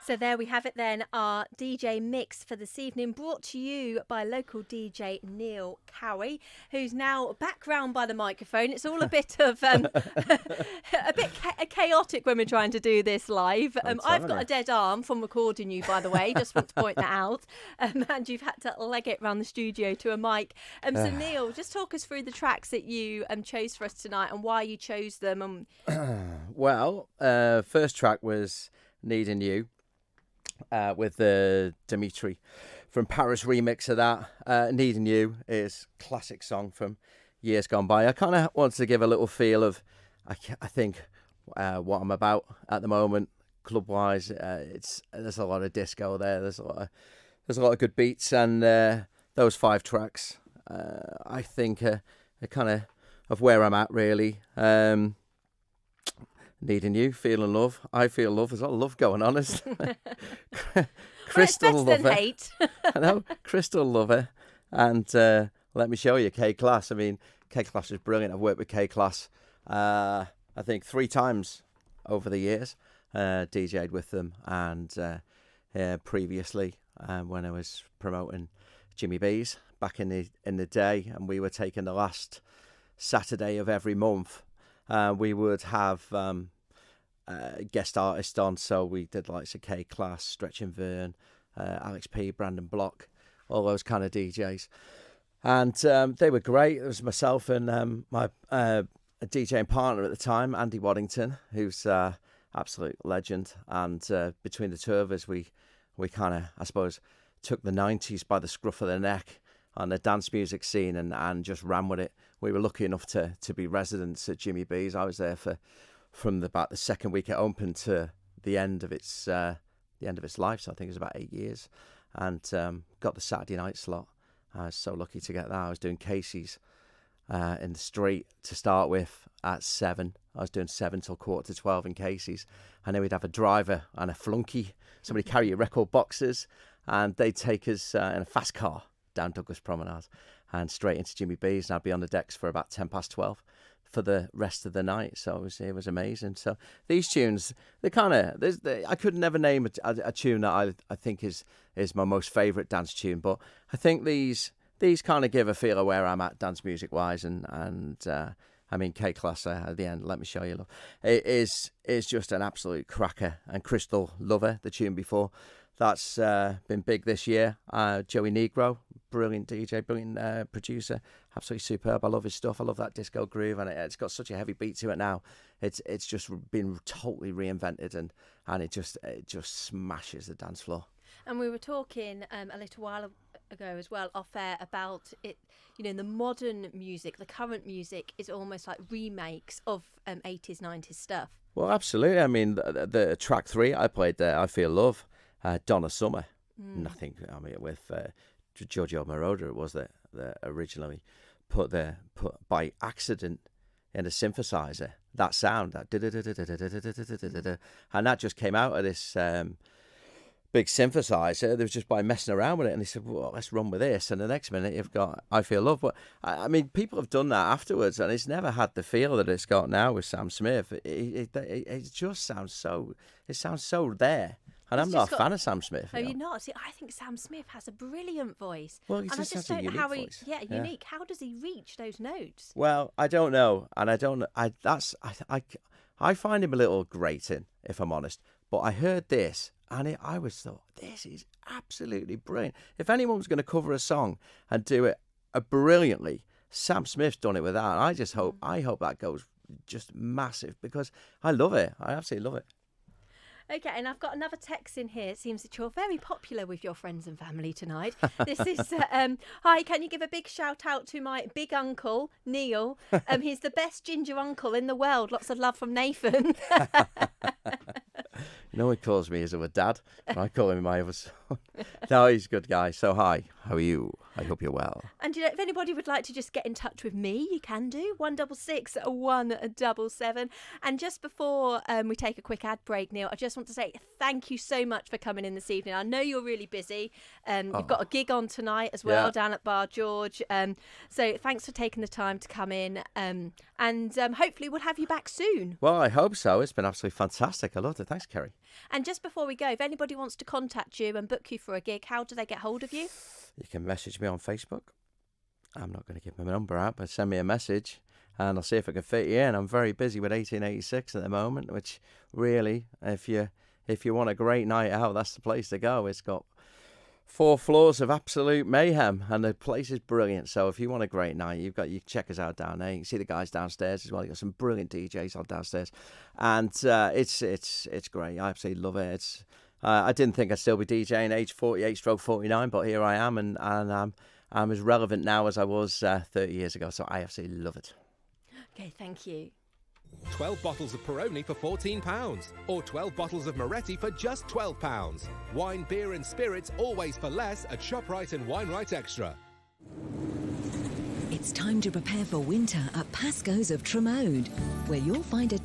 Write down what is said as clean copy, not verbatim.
So there we have it then, our DJ mix for this evening, brought to you by local DJ Neil Cowie, who's now back round by the microphone. It's all a bit of chaotic when we're trying to do this live. I've got a dead arm from recording you, by the way, just want to point that out. And you've had to leg it around the studio to a mic. So Neil, just talk us through the tracks that you chose for us tonight and why you chose them. Well, first track was Needing You. With the Dimitri from Paris remix of that. Needing You is a classic song from years gone by. I kind of wanted to give a little feel of, I think, what I'm about at the moment, club-wise. There's a lot of disco there. There's a lot of good beats, and those 5 tracks, I think, are kind of where I'm at, really. Needing You, feeling love. I feel love. There's a lot of love going on. Crystal well, it's better Lover. than hate. I know, Crystal Lover. And let me show you K-Class. I mean, K-Class is brilliant. I've worked with K-Class, I think, 3 times over the years. DJ'd with them. And previously, when I was promoting Jimmy B's back in the day, and we were taking the last Saturday of every month, we would have guest artists on, so we did like K-Class, Stretch and Vern, Alex P, Brandon Block, all those kind of DJs, and they were great. It was myself and my DJing partner at the time, Andy Waddington, who's absolute legend, and between the two of us, we kind of, I suppose, took the 90s by the scruff of the neck on the dance music scene and just ran with it. We were lucky enough to be residents at Jimmy B's. I was there from about the second week it opened to the end of its life. So I think it was about 8 years, and got the Saturday night slot. I was so lucky to get that. I was doing Casey's in the street to start with at 7. I was doing 7 till 11:45 in Casey's, and then we'd have a driver and a flunky, somebody carry your record boxes, and they'd take us in a fast car down Douglas Promenade and straight into Jimmy B's, and I'd be on the decks for about 12:10 for the rest of the night. So it was amazing. So these tunes, they kind of, I could never name a tune that I think is my most favourite dance tune, but I think these kind of give a feel of where I'm at dance music wise, and I mean, K-Class at the end, Let Me Show You Love, it is just an absolute cracker. And Crystal Lover, the tune before, that's been big this year. Joey Negro, brilliant DJ, brilliant producer, absolutely superb. I love his stuff. I love that disco groove, and it's got such a heavy beat to it now. It's just been totally reinvented, and it just smashes the dance floor. And we were talking a little while ago as well, off air, about it. You know, the modern music, the current music, is almost like remakes of 80s, 90s stuff. Well, absolutely. I mean, the track 3 I played there, I Feel Love, Donna Summer. Nothing. I mean, with Giorgio Moroder, it was that originally put by accident in a synthesizer that sound, that and that just came out of this big synthesizer. They was just by messing around with it, and they said, well, let's run with this, and the next minute you've got I Feel Love. But I mean, people have done that afterwards, and it's never had the feel that it's got now with Sam Smith. It just sounds so there. And I'm not a fan of Sam Smith. Oh, you're not? See, I think Sam Smith has a brilliant voice. Well, he just has a unique voice. Yeah, unique. How does he reach those notes? Well, I don't know, and I find him a little grating, if I'm honest. But I heard this, and I was thought, this is absolutely brilliant. If anyone's going to cover a song and do it brilliantly, Sam Smith's done it with that. And I hope that goes just massive, because I love it. I absolutely love it. Okay, and I've got another text in here. It seems that you're very popular with your friends and family tonight. This is, hi, can you give a big shout out to my big uncle, Neil? He's the best ginger uncle in the world. Lots of love from Nathan. No one calls me his other dad. I call him my other son. No, he's a good guy. So hi, how are you? I hope you're well. And if anybody would like to just get in touch with me, you can do 166 177. And just before we take a quick ad break, Neil, I just want to say thank you so much for coming in this evening. I know you're really busy. You've got a gig on tonight as well down at Bar George. So thanks for taking the time to come in. And hopefully we'll have you back soon. Well, I hope so. It's been absolutely fantastic. I loved it. Thanks, Kerry. And just before we go, if anybody wants to contact you and book you for a gig, how do they get hold of you? You can message me on Facebook. I'm not going to give my number out, but send me a message and I'll see if I can fit you in. I'm very busy with 1886 at the moment, which really, if you want a great night out, that's the place to go. It's got 4 floors of absolute mayhem and the place is brilliant. So if you want a great night, you check us out down there. You can see the guys downstairs as well. You've got some brilliant DJs on downstairs, and it's great. I absolutely love it. I didn't think I'd still be DJing age 48/49, but here I am, and I'm as relevant now as I was 30 years ago. So I absolutely love it. Okay, thank you. 12 bottles of Peroni for £14, or 12 bottles of Moretti for just £12. Wine, beer and spirits always for less at ShopRite and WineRite Extra. It's time to prepare for winter at Pasco's of Tremode, where you'll find a